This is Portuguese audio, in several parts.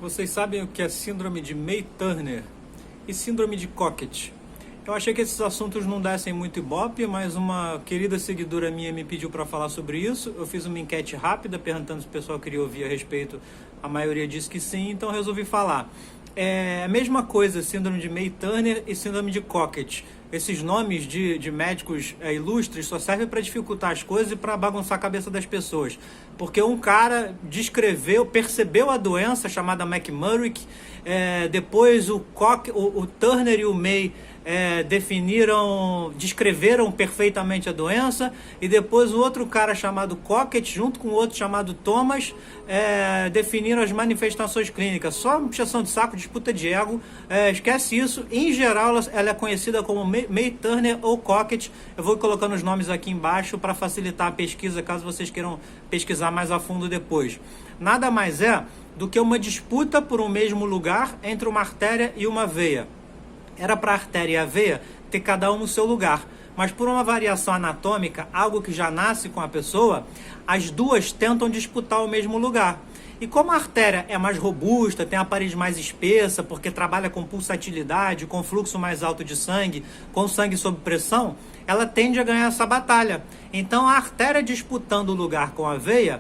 Vocês sabem o que é síndrome de May-Turner e síndrome de Cockett? Eu achei que esses assuntos não dessem muito ibope, mas uma querida seguidora minha me pediu para falar sobre isso. Eu fiz uma enquete rápida perguntando se o pessoal queria ouvir a respeito. A maioria disse que sim, então resolvi falar. É a mesma coisa, síndrome de May-Turner e síndrome de Cockett. Esses nomes de médicos ilustres só servem para dificultar as coisas e para bagunçar a cabeça das pessoas. Porque um cara percebeu a doença chamada McMurrick, depois o Turner e o May descreveram perfeitamente a doença, e depois o outro cara chamado Cockett, junto com o outro chamado Thomas, definiram as manifestações clínicas. Só uma puxação de saco, disputa de ego, esquece isso. Em geral, ela é conhecida como May-Turner ou Cockett. Eu vou colocando os nomes aqui embaixo para facilitar a pesquisa, caso vocês queiram pesquisar mais a fundo depois. Nada mais é do que uma disputa por um mesmo lugar entre uma artéria e uma veia. Era para a artéria e a veia ter cada um no seu lugar, mas por uma variação anatômica, algo que já nasce com a pessoa, as duas tentam disputar o mesmo lugar. E como a artéria é mais robusta, tem a parede mais espessa, porque trabalha com pulsatilidade, com fluxo mais alto de sangue, com sangue sob pressão, ela tende a ganhar essa batalha. Então a artéria disputando o lugar com a veia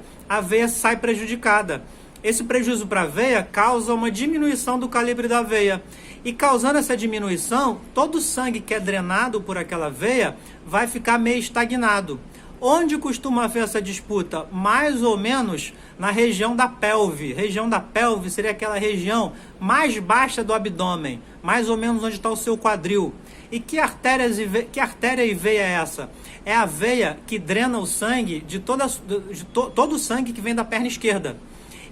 sai prejudicada. Esse prejuízo para a veia causa uma diminuição do calibre da veia. E causando essa diminuição, todo o sangue que é drenado por aquela veia vai ficar meio estagnado. Onde costuma haver essa disputa? Mais ou menos na região da pelve. Região da pelve seria aquela região mais baixa do abdômen, mais ou menos onde está o seu quadril. E que artéria e veia é essa? É a veia que drena o sangue de todo o sangue que vem da perna esquerda.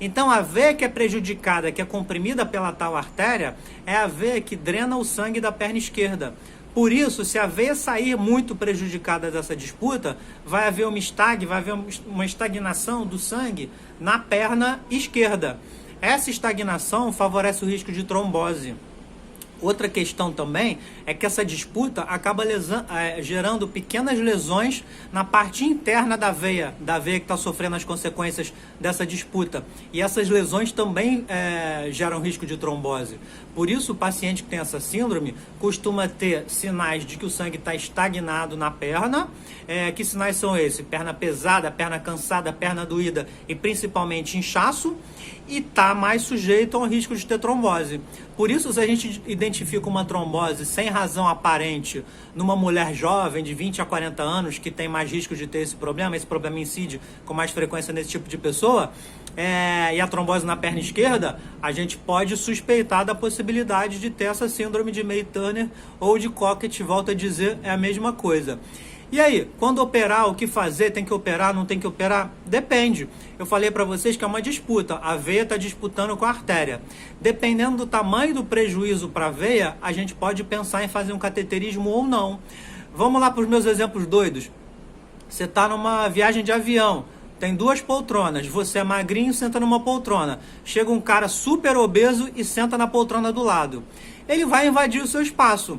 Então, a veia que é prejudicada, que é comprimida pela tal artéria, é a veia que drena o sangue da perna esquerda. Por isso, se a veia sair muito prejudicada dessa disputa, vai haver uma estagnação do sangue na perna esquerda. Essa estagnação favorece o risco de trombose. Outra questão também é que essa disputa acaba gerando pequenas lesões na parte interna da veia que está sofrendo as consequências dessa disputa. E essas lesões também geram risco de trombose. Por isso, o paciente que tem essa síndrome costuma ter sinais de que o sangue está estagnado na perna. Que sinais são esses? Perna pesada, perna cansada, perna doída e principalmente inchaço. E está mais sujeito ao risco de ter trombose. Por isso, se a gente identifica uma trombose sem razão aparente numa mulher jovem de 20 a 40 anos que tem mais risco de ter esse problema incide com mais frequência nesse tipo de pessoa, e a trombose na perna esquerda, a gente pode suspeitar da possibilidade de ter essa síndrome de May-Turner ou de Cockett. Volto a dizer, é a mesma coisa. E aí, quando operar, o que fazer? Tem que operar, não tem que operar? Depende. Eu falei para vocês que é uma disputa. A veia está disputando com a artéria. Dependendo do tamanho do prejuízo para a veia, a gente pode pensar em fazer um cateterismo ou não. Vamos lá para os meus exemplos doidos. Você está numa viagem de avião, tem duas poltronas, você é magrinho, senta numa poltrona. Chega um cara super obeso e senta na poltrona do lado. Ele vai invadir o seu espaço.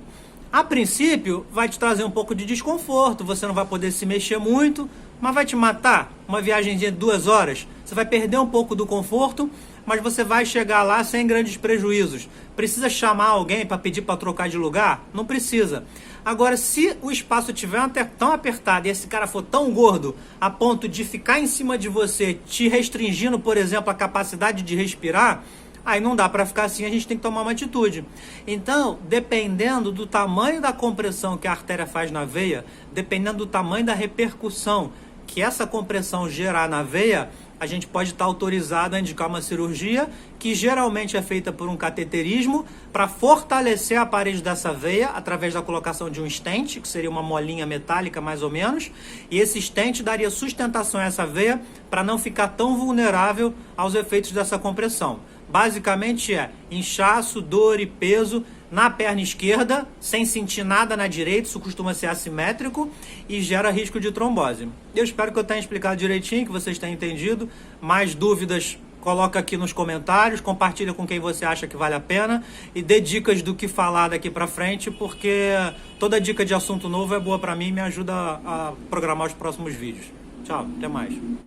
A princípio, vai te trazer um pouco de desconforto, você não vai poder se mexer muito, mas vai te matar. Uma viagem de 2 horas, você vai perder um pouco do conforto, mas você vai chegar lá sem grandes prejuízos. Precisa chamar alguém para pedir para trocar de lugar? Não precisa. Agora, se o espaço estiver tão apertado e esse cara for tão gordo a ponto de ficar em cima de você, te restringindo, por exemplo, a capacidade de respirar, aí não dá para ficar assim, a gente tem que tomar uma atitude. Então, dependendo do tamanho da compressão que a artéria faz na veia, dependendo do tamanho da repercussão que essa compressão gerar na veia, a gente pode estar autorizado a indicar uma cirurgia, que geralmente é feita por um cateterismo, para fortalecer a parede dessa veia, através da colocação de um stent, que seria uma molinha metálica mais ou menos, e esse stent daria sustentação a essa veia, para não ficar tão vulnerável aos efeitos dessa compressão. Basicamente é inchaço, dor e peso na perna esquerda, sem sentir nada na direita, isso costuma ser assimétrico e gera risco de trombose. Eu espero que eu tenha explicado direitinho, que vocês tenham entendido. Mais dúvidas, coloca aqui nos comentários, compartilha com quem você acha que vale a pena e dê dicas do que falar daqui pra frente, porque toda dica de assunto novo é boa pra mim e me ajuda a programar os próximos vídeos. Tchau, até mais.